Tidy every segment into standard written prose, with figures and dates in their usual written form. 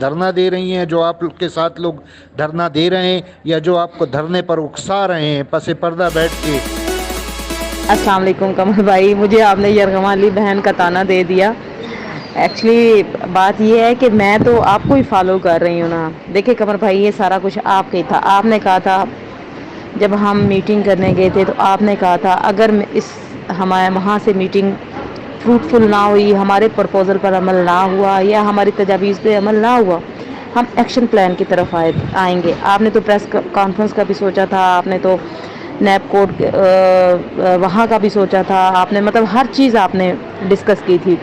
دھرنا دے رہی ہیں، جو آپ کے ساتھ لوگ دھرنا دے رہے ہیں، یا جو آپ کو دھرنے پر اکسا رہے ہیں پس پردہ بیٹھ کے؟ السلام علیکم قمر بھائی، مجھے آپ نے یرغمالی بہن کا طعنہ دے دیا۔ ایکچولی بات یہ ہے کہ میں تو آپ کو ہی فالو کر رہی ہوں نا۔ دیکھیں قمر بھائی، یہ سارا کچھ آپ کا ہی تھا۔ آپ نے کہا تھا جب ہم میٹنگ کرنے گئے تھے، تو آپ نے کہا تھا اگر ہمارے وہاں سے میٹنگ فروٹفل نہ ہوئی، ہمارے پرپوزل پر عمل نہ ہوا یا ہماری تجاویز پہ عمل نہ ہوا، ہم ایکشن پلان کی طرف آئیں گے۔ آپ نے تو پریس کانفرنس کا بھی سوچا تھا، آپ نے تو نیب کوڈ وہاں کا بھی سوچا تھا، آپ نے مطلب ہر چیز آپ نے ڈسکس کی تھی۔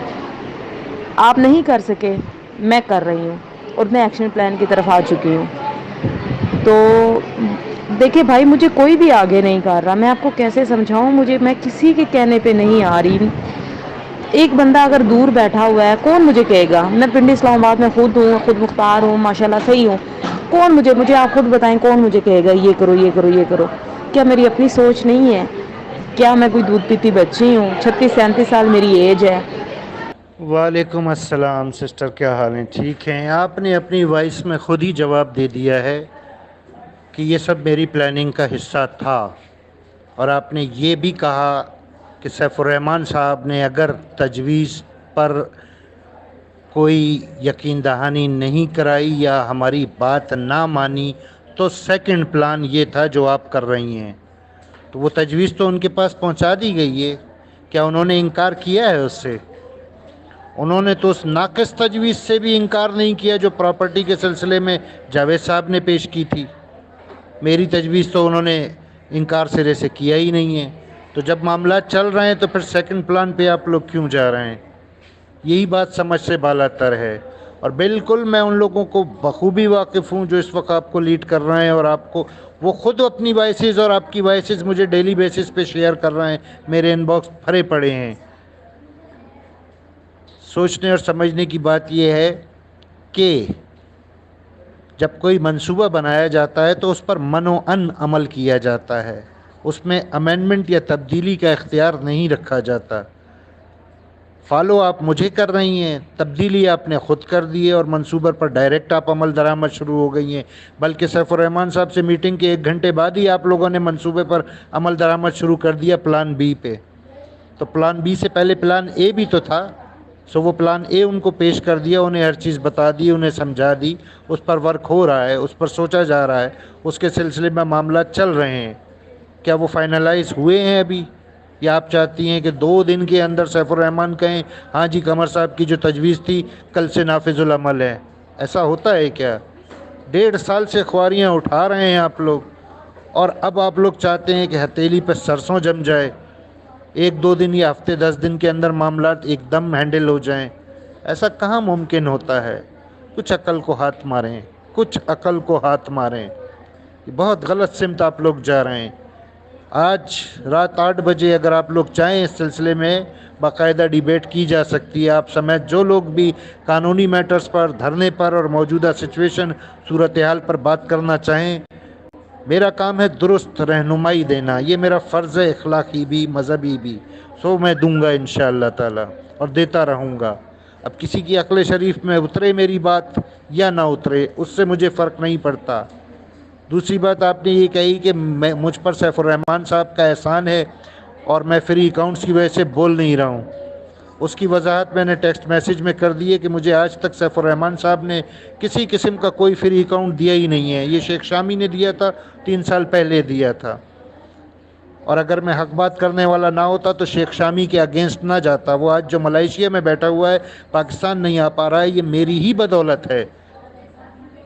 آپ نہیں کر سکے، میں کر رہی ہوں اور میں ایکشن پلان کی طرف آ چکی ہوں۔ تو دیکھیں بھائی، مجھے کوئی بھی آگے نہیں کر رہا، میں آپ کو کیسے سمجھاؤں؟ میں کسی کے کہنے پہ نہیں آ رہی۔ ایک بندہ اگر دور بیٹھا ہوا ہے، کون مجھے کہے گا؟ میں پنڈی اسلام آباد میں خود ہوں، خود مختار ہوں، ماشاءاللہ صحیح ہوں۔ کون مجھے آپ خود بتائیں، کون مجھے کہے گا یہ کرو یہ کرو یہ کرو؟ کیا میری اپنی سوچ نہیں ہے؟ کیا میں کوئی دودھ پیتی بچی ہوں؟ 36-37 سال میری ایج ہے۔ وعلیکم السلام سسٹر، کیا حال ہیں؟ ٹھیک ہیں؟ آپ نے اپنی وائس میں خود ہی جواب دے دیا ہے کہ یہ سب میری پلاننگ کا حصہ تھا، اور آپ نے یہ بھی کہا کہ سیف الرحمن صاحب نے اگر تجویز پر کوئی یقین دہانی نہیں کرائی یا ہماری بات نہ مانی تو سیکنڈ پلان یہ تھا جو آپ کر رہی ہیں۔ تو وہ تجویز تو ان کے پاس پہنچا دی گئی ہے، کیا انہوں نے انکار کیا ہے اس سے؟ انہوں نے تو اس ناقص تجویز سے بھی انکار نہیں کیا جو پراپرٹی کے سلسلے میں جاوید صاحب نے پیش کی تھی۔ میری تجویز تو انہوں نے انکار سرے سے کیا ہی نہیں ہے۔ تو جب معاملات چل رہے ہیں تو پھر سیکنڈ پلان پہ آپ لوگ کیوں جا رہے ہیں؟ یہی بات سمجھ سے بالاتر ہے۔ اور بالکل میں ان لوگوں کو بخوبی واقف ہوں جو اس وقت آپ کو لیڈ کر رہے ہیں، اور آپ کو وہ خود اپنی وائسز اور آپ کی وائسز مجھے ڈیلی بیسس پہ شیئر کر رہے ہیں، میرے ان باکس بھرے پڑے ہیں۔ سوچنے اور سمجھنے کی بات یہ ہے کہ جب کوئی منصوبہ بنایا جاتا ہے تو اس پر منوعن عمل کیا جاتا ہے، اس میں امینڈمنٹ یا تبدیلی کا اختیار نہیں رکھا جاتا۔ فالو آپ مجھے کر رہی ہیں، تبدیلی آپ نے خود کر دی ہے، اور منصوبے پر ڈائریکٹ آپ عمل درآمد شروع ہو گئی ہیں۔ بلکہ سیف الرحمن صاحب سے میٹنگ کے 1 گھنٹے بعد ہی آپ لوگوں نے منصوبے پر عمل درآمد شروع کر دیا، پلان بی پہ۔ تو پلان بی سے پہلے پلان اے بھی تو تھا، سو وہ پلان اے ان کو پیش کر دیا، انہیں ہر چیز بتا دی، انہیں سمجھا دی، اس پر ورک ہو رہا ہے، اس پر سوچا جا رہا ہے، اس کے سلسلے میں معاملات چل رہے ہیں۔ کیا وہ فائنلائز ہوئے ہیں ابھی؟ یا آپ چاہتی ہیں کہ 2 دن کے اندر سیف الرحمن کہیں ہاں جی قمر صاحب کی جو تجویز تھی کل سے نافذ العمل ہے؟ ایسا ہوتا ہے کیا؟ 1.5 سال سے خواریاں اٹھا رہے ہیں آپ لوگ، اور اب آپ لوگ چاہتے ہیں کہ ہتھیلی پہ سرسوں جم جائے، 1-2 دن یا ہفتے 10 دن کے اندر معاملات ایک دم ہینڈل ہو جائیں؟ ایسا کہاں ممکن ہوتا ہے؟ کچھ عقل کو ہاتھ ماریں، کچھ عقل کو ہاتھ ماریں۔ یہ بہت غلط سمت آپ لوگ جا رہے ہیں۔ آج رات 8 بجے اگر آپ لوگ چاہیں اس سلسلے میں باقاعدہ ڈیبیٹ کی جا سکتی ہے، آپ سمیت جو لوگ بھی قانونی میٹرز پر، دھرنے پر اور موجودہ سچویشن صورتحال پر بات کرنا چاہیں۔ میرا کام ہے درست رہنمائی دینا، یہ میرا فرض ہے، اخلاقی بھی مذہبی بھی، سو میں دوں گا انشاءاللہ تعالی، اور دیتا رہوں گا۔ اب کسی کی عقل شریف میں اترے میری بات یا نہ اترے، اس سے مجھے فرق نہیں پڑتا۔ دوسری بات آپ نے یہ کہی کہ مجھ پر سیف الرحمن صاحب کا احسان ہے اور میں فری اکاؤنٹس کی وجہ سے بول نہیں رہا ہوں۔ اس کی وضاحت میں نے ٹیکسٹ میسج میں کر دی ہے کہ مجھے آج تک سیف الرحمن صاحب نے کسی قسم کا کوئی فری اکاؤنٹ دیا ہی نہیں ہے۔ یہ شیخ شامی نے دیا تھا، 3 سال پہلے دیا تھا، اور اگر میں حق بات کرنے والا نہ ہوتا تو شیخ شامی کے اگینسٹ نہ جاتا۔ وہ آج جو ملائیشیا میں بیٹھا ہوا ہے، پاکستان نہیں آ پا رہا ہے، یہ میری ہی بدولت ہے۔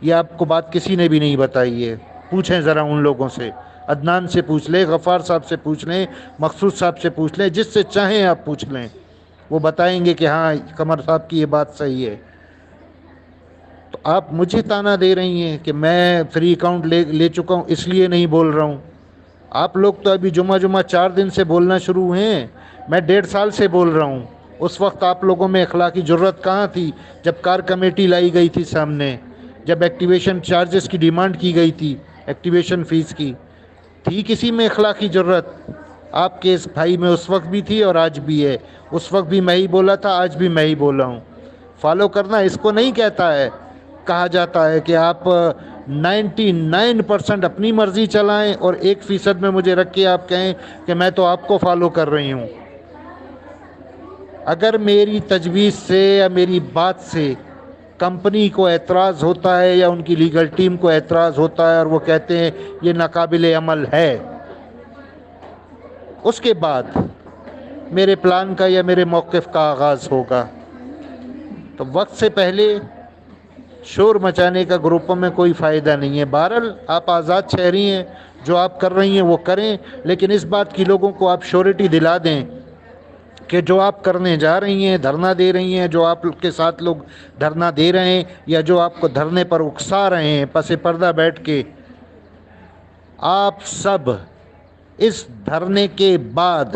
یہ آپ کو بات کسی نے بھی نہیں بتائی ہے، پوچھیں ذرا ان لوگوں سے، عدنان سے پوچھ لیں، غفار صاحب سے پوچھ لیں، مقصود صاحب سے پوچھ لیں، جس سے چاہیں آپ پوچھ لیں، وہ بتائیں گے کہ ہاں قمر صاحب کی یہ بات صحیح ہے۔ تو آپ مجھے طعنہ دے رہی ہیں کہ میں فری اکاؤنٹ لے چکا ہوں اس لیے نہیں بول رہا ہوں۔ آپ لوگ تو ابھی جمعہ 4 دن سے بولنا شروع ہوئے ہیں، میں 1.5 سال سے بول رہا ہوں۔ اس وقت آپ لوگوں میں اخلاقی جرت کہاں تھی؟ جب کار کمیٹی لائی گئی تھی سامنے، جب ایکٹیویشن چارجز کی ڈیمانڈ کی گئی تھی، ایکٹیویشن فیس کی، تھی کسی میں اخلاقی جرت؟ آپ کے اس بھائی میں اس وقت بھی تھی اور آج بھی ہے۔ اس وقت بھی میں ہی بولا تھا، آج بھی میں ہی بولا ہوں۔ فالو کرنا اس کو نہیں کہتا ہے کہا جاتا ہے کہ آپ 99% اپنی مرضی چلائیں اور 1% میں مجھے رکھ کے آپ کہیں کہ میں تو آپ کو فالو کر رہی ہوں. اگر میری تجویز سے یا میری بات سے کمپنی کو اعتراض ہوتا ہے یا ان کی لیگل ٹیم کو اعتراض ہوتا ہے اور وہ کہتے ہیں یہ ناقابل عمل ہے، اس کے بعد میرے پلان کا یا میرے موقف کا آغاز ہوگا. تو وقت سے پہلے شور مچانے کا گروپوں میں کوئی فائدہ نہیں ہے. بہرحال آپ آزاد شہری ہیں، جو آپ کر رہی ہیں وہ کریں، لیکن اس بات کی لوگوں کو آپ شیورٹی دلا دیں کہ جو آپ کرنے جا رہی ہیں، دھرنا دے رہی ہیں، جو آپ کے ساتھ لوگ دھرنا دے رہے ہیں یا جو آپ کو دھرنے پر اکسا رہے ہیں پس پردہ بیٹھ کے، آپ سب اس دھرنے کے بعد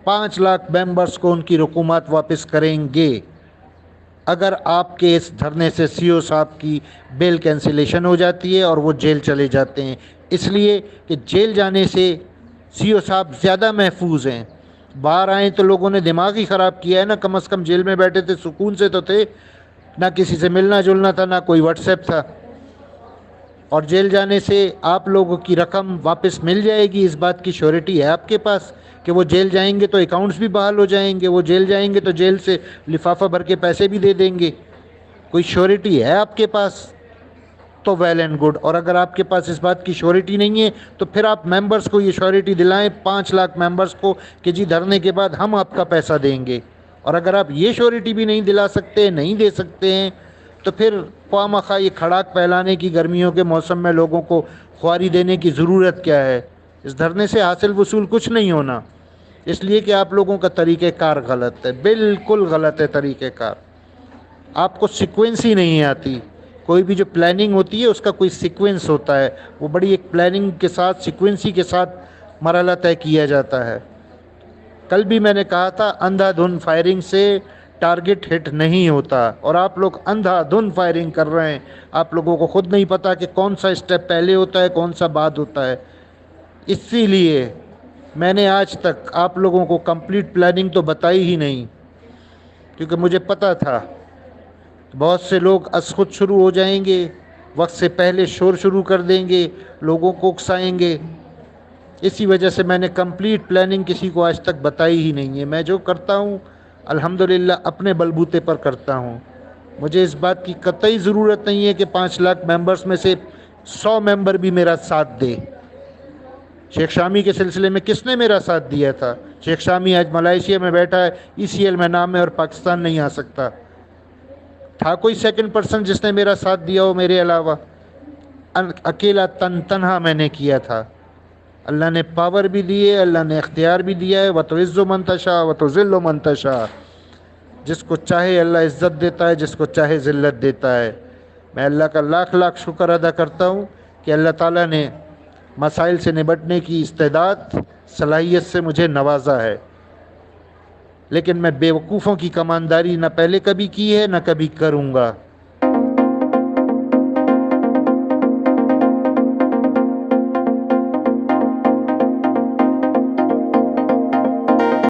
5 لاکھ ممبرز کو ان کی رقومات واپس کریں گے اگر آپ کے اس دھرنے سے سی او صاحب کی بیل کینسلیشن ہو جاتی ہے اور وہ جیل چلے جاتے ہیں. اس لیے کہ جیل جانے سے سی او صاحب زیادہ محفوظ ہیں. باہر آئیں تو لوگوں نے دماغ ہی خراب کیا ہے نا، کم از کم جیل میں بیٹھے تھے سکون سے تو تھے، نہ کسی سے ملنا جلنا تھا، نہ کوئی واٹس ایپ تھا. اور جیل جانے سے آپ لوگوں کی رقم واپس مل جائے گی، اس بات کی شیورٹی ہے آپ کے پاس کہ وہ جیل جائیں گے تو اکاؤنٹس بھی بحال ہو جائیں گے، وہ جیل جائیں گے تو جیل سے لفافہ بھر کے پیسے بھی دے دیں گے. کوئی شیورٹی ہے آپ کے پاس تو ویل اینڈ گڈ. اور اگر آپ کے پاس اس بات کی شیورٹی نہیں ہے تو پھر آپ ممبرز کو یہ شیورٹی دلائیں، 5 لاکھ ممبرز کو، کہ جی دھرنے کے بعد ہم آپ کا پیسہ دیں گے. اور اگر آپ یہ شیورٹی بھی نہیں دلا سکتے، نہیں دے سکتے ہیں، تو پھر خواہ مخواہ یہ کھڑاک پھیلانے کی گرمیوں کے موسم میں لوگوں کو خواری دینے کی ضرورت کیا ہے؟ اس دھرنے سے حاصل وصول کچھ نہیں ہونا، اس لیے کہ آپ لوگوں کا طریقہ کار غلط ہے، بالکل غلط ہے طریقہ کار. آپ کو سیکوینس ہی نہیں آتی. کوئی بھی جو پلاننگ ہوتی ہے اس کا کوئی سیکوینس ہوتا ہے، وہ بڑی ایک پلاننگ کے ساتھ، سیکوینسی کے ساتھ مرحلہ طے کیا جاتا ہے. کل بھی میں نے کہا تھا اندھا دھند فائرنگ سے ٹارگٹ ہٹ نہیں ہوتا، اور آپ لوگ اندھا دھند فائرنگ کر رہے ہیں. آپ لوگوں کو خود نہیں پتا کہ کون سا اسٹیپ پہلے ہوتا ہے، کون سا بعد ہوتا ہے. اسی لیے میں نے آج تک آپ لوگوں کو کمپلیٹ پلاننگ تو بتائی ہی نہیں، کیونکہ مجھے پتا تھا بہت سے لوگ از خود شروع ہو جائیں گے، وقت سے پہلے شور شروع کر دیں گے، لوگوں کو اکسائیں گے. اسی وجہ سے میں نے کمپلیٹ پلاننگ کسی کو آج تک بتائی ہی نہیں ہے. میں جو کرتا ہوں الحمدللہ اپنے بلبوتے پر کرتا ہوں. مجھے اس بات کی قطعی ضرورت نہیں ہے کہ 5 لاکھ ممبرز میں سے 100 ممبر بھی میرا ساتھ دے. شیخ شامی کے سلسلے میں کس نے میرا ساتھ دیا تھا؟ شیخ شامی آج ملائیشیا میں بیٹھا ہے، ECL میں نام ہے اور پاکستان نہیں آ سکتا. تھا کوئی سیکنڈ پرسن جس نے میرا ساتھ دیا ہو میرے علاوہ؟ اکیلا تنہا میں نے کیا تھا. اللہ نے پاور بھی دی ہے، اللہ نے اختیار بھی دیا ہے. وَتُعِزُّ مَن تَشَاءُ وَتُذِلُّ مَن تَشَاءُ. جس کو چاہے اللہ عزت دیتا ہے، جس کو چاہے ذلت دیتا ہے. میں اللہ کا لاکھ لاکھ شکر ادا کرتا ہوں کہ اللہ تعالیٰ نے مسائل سے نمٹنے کی استعداد، صلاحیت سے مجھے نوازا ہے. لیکن میں بیوقوفوں کی کمانداری نہ پہلے کبھی کی ہے، نہ کبھی کروں گا.